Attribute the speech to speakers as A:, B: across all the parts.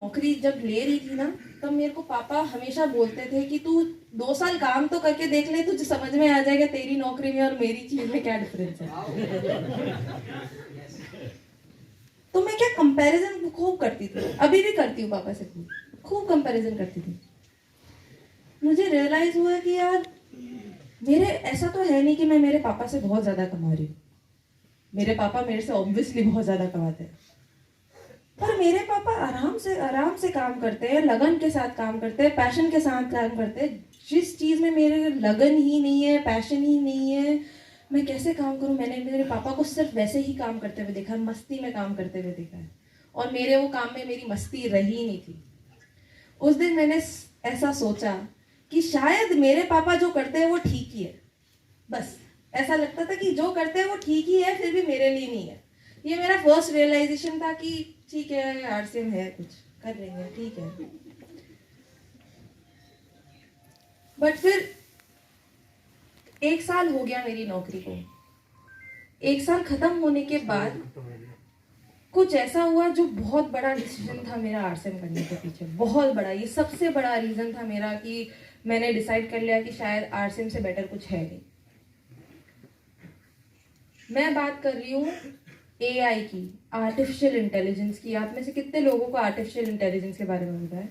A: नौकरी जब ले रही थी ना, तब मेरे को पापा हमेशा बोलते थे कि तू 2 साल काम तो करके देख ले, तुझे समझ में आ जाएगा तेरी नौकरी में और मेरी चीज में क्या डिफरेंस है। तो मैं क्या कंपैरिजन खूब करती थी, अभी भी करती हूँ पापा से, खूब कंपैरिजन करती थी। मुझे रियलाइज हुआ कि यार मेरे ऐसा तो है नहीं कि मैं मेरे पापा से बहुत ज्यादा कमा रही हूँ। मेरे पापा मेरे से ऑब्वियसली बहुत ज्यादा कमाते हैं, पर मेरे पापा आराम से काम करते हैं, लगन के साथ काम करते हैं, पैशन के साथ काम करते हैं। जिस चीज में मेरे लगन ही नहीं है, पैशन ही नहीं है, मैं कैसे काम करूं। मैंने मेरे पापा को सिर्फ वैसे ही काम करते हुए देखा है, मस्ती में काम करते हुए देखा है, और मेरे वो काम में मेरी मस्ती रही नहीं थी। उस दिन मैंने ऐसा सोचा कि शायद मेरे पापा जो करते हैं वो ठीक ही है। बस ऐसा लगता था कि जो करते हैं वो ठीक ही है, फिर भी मेरे लिए नहीं है। ये मेरा फर्स्ट रियलाइजेशन था कि ठीक है, आरसीएम है, कुछ कर रही है, ठीक है। बट फिर 1 साल हो गया मेरी नौकरी को। 1 साल खत्म होने के बाद कुछ ऐसा हुआ जो बहुत बड़ा डिसीजन था मेरा आरसीएम करने के पीछे, बहुत बड़ा। ये सबसे बड़ा रीजन था मेरा कि मैंने डिसाइड कर लिया कि शायद आरसीएम से बेटर कुछ है नहीं। मैं बात कर रही हूँ एआई की, आर्टिफिशियल इंटेलिजेंस की। आप में से कितने लोगों को आर्टिफिशियल इंटेलिजेंस के बारे में पता है?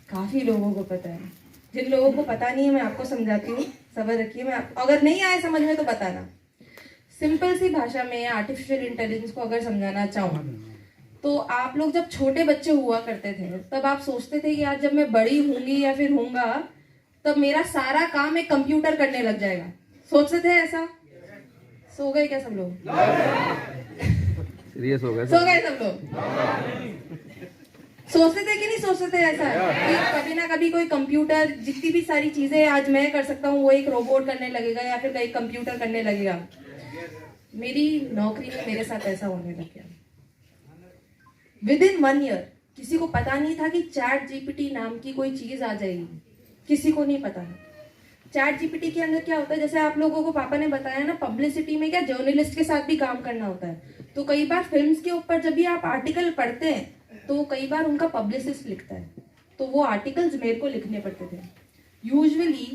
A: काफी लोगों को पता है। जिन लोगों को पता नहीं है मैं आपको समझाती हूँ, सब्र रखिए। मैं अगर नहीं आए समझ में तो बताना। सिंपल सी भाषा में आर्टिफिशियल इंटेलिजेंस को अगर समझाना चाहूँ तो आप लोग जब छोटे बच्चे हुआ करते थे तब आप सोचते थे कि आज जब मैं बड़ी होंगी या फिर होऊंगा तब मेरा सारा काम एक कंप्यूटर करने लग जाएगा। सोचते थे ऐसा? सो गए क्या सब लोग?
B: सीरियस हो गए?
A: सो गए सब लोग? सोचते थे कि नहीं सोचते थे ऐसा कि कभी ना कभी कोई कंप्यूटर, जितनी भी सारी चीजें आज मैं कर सकता हूँ वो एक रोबोट करने लगेगा या फिर एक कंप्यूटर करने लगेगा। मेरी नौकरी में मेरे साथ ऐसा होने लग गया। विदिन 1 ईयर किसी को पता नहीं था कि चैट जीपीटी नाम की कोई चीज आ जाएगी, किसी को नहीं पता है। चैट जीपीटी के अंदर क्या होता है, जैसे आप लोगों को पापा ने बताया ना, पब्लिसिटी में क्या जर्नलिस्ट के साथ भी काम करना होता है। तो कई बार फिल्म्स के ऊपर जब भी आप आर्टिकल पढ़ते हैं तो कई बार उनका पब्लिसिस्ट लिखता है, तो वो आर्टिकल्स मेरे को लिखने पड़ते थे। यूजुअली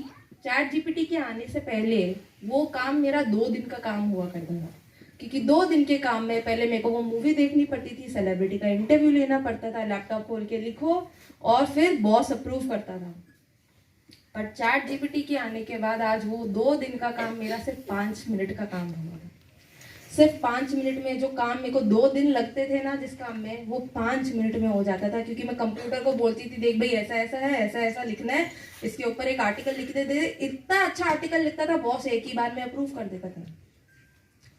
A: चैट जीपीटी के आने से पहले वो काम मेरा 2 दिन का काम हुआ करता था, क्योंकि 2 दिन के काम में पहले मेरे को वो मूवी देखनी पड़ती थी, सेलिब्रिटी का इंटरव्यू लेना पड़ता था, लैपटॉप खोल के लिखो और फिर बॉस अप्रूव करता था। पर चैट जीपीटी के आने के बाद आज वो 2 दिन का काम मेरा सिर्फ 5 मिनट का काम हुआ है। सिर्फ 5 मिनट में जो काम मेरे को 2 दिन लगते थे ना जिस काम में, वो 5 मिनट में हो जाता था, क्योंकि मैं कंप्यूटर को बोलती थी देख भाई ऐसा ऐसा है, ऐसा ऐसा लिखना है, इसके ऊपर एक आर्टिकल लिख दे। इतना अच्छा आर्टिकल लिखता था बॉस, एक ही बार में अप्रूव कर देता था।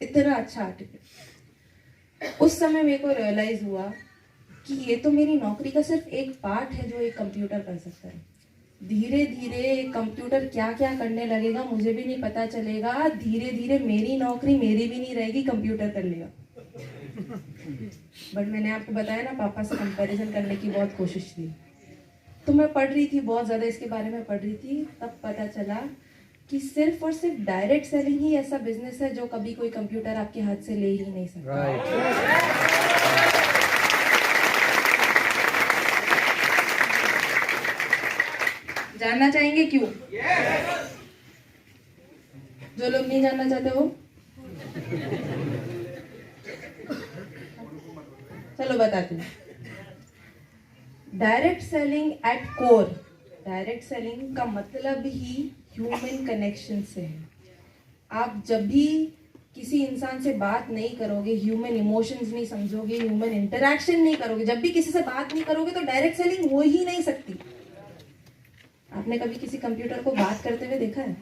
A: इतना अच्छा आर्टिकल। उस समय मेरे को रियलाइज हुआ कि ये तो मेरी नौकरी का सिर्फ एक पार्ट है जो एक कंप्यूटर कर सकता है। धीरे धीरे कंप्यूटर क्या क्या करने लगेगा मुझे भी नहीं पता चलेगा। धीरे धीरे मेरी नौकरी मेरी भी नहीं रहेगी, कंप्यूटर कर लेगा। बट मैंने आपको बताया ना, पापा से कंपैरिजन करने की बहुत कोशिश की। तो मैं पढ़ रही थी, बहुत ज्यादा इसके बारे में पढ़ रही थी, तब पता चला कि सिर्फ और सिर्फ डायरेक्ट सेलिंग ही ऐसा बिजनेस है जो कभी कोई कंप्यूटर आपके हाथ से ले ही नहीं सकता। जानना चाहेंगे क्यों? जो लोग नहीं जानना चाहते वो चलो बताती हूँ। Direct selling at core, direct selling का मतलब ही ह्यूमन कनेक्शन से है। आप जब भी किसी इंसान से बात नहीं करोगे, ह्यूमन इमोशंस नहीं समझोगे, ह्यूमन इंटरेक्शन नहीं करोगे, जब भी किसी से बात नहीं करोगे तो डायरेक्ट सेलिंग हो ही नहीं सकती। आपने कभी किसी कंप्यूटर को बात करते हुए देखा है?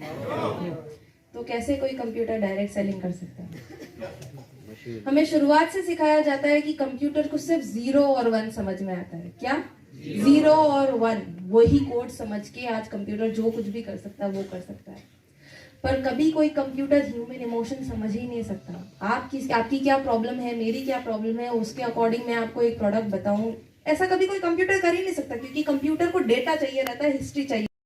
A: तो कैसे कोई कंप्यूटर डायरेक्ट सेलिंग कर सकता है? हमें शुरुआत से सिखाया जाता है कि कंप्यूटर को सिर्फ 0 और 1 समझ में आता है। क्या? 0 और 1, वही कोड समझ के आज कंप्यूटर जो कुछ भी कर सकता है वो कर सकता है। पर कभी कोई कंप्यूटर ह्यूमन इमोशन समझ ही नहीं सकता। आपकी क्या प्रॉब्लम है, मेरी क्या प्रॉब्लम है, उसके अकॉर्डिंग मैं आपको एक प्रोडक्ट बताऊं, ऐसा कभी कोई कंप्यूटर कर ही नहीं सकता, क्योंकि कंप्यूटर को डेटा चाहिए रहता है, हिस्ट्री चाहिए।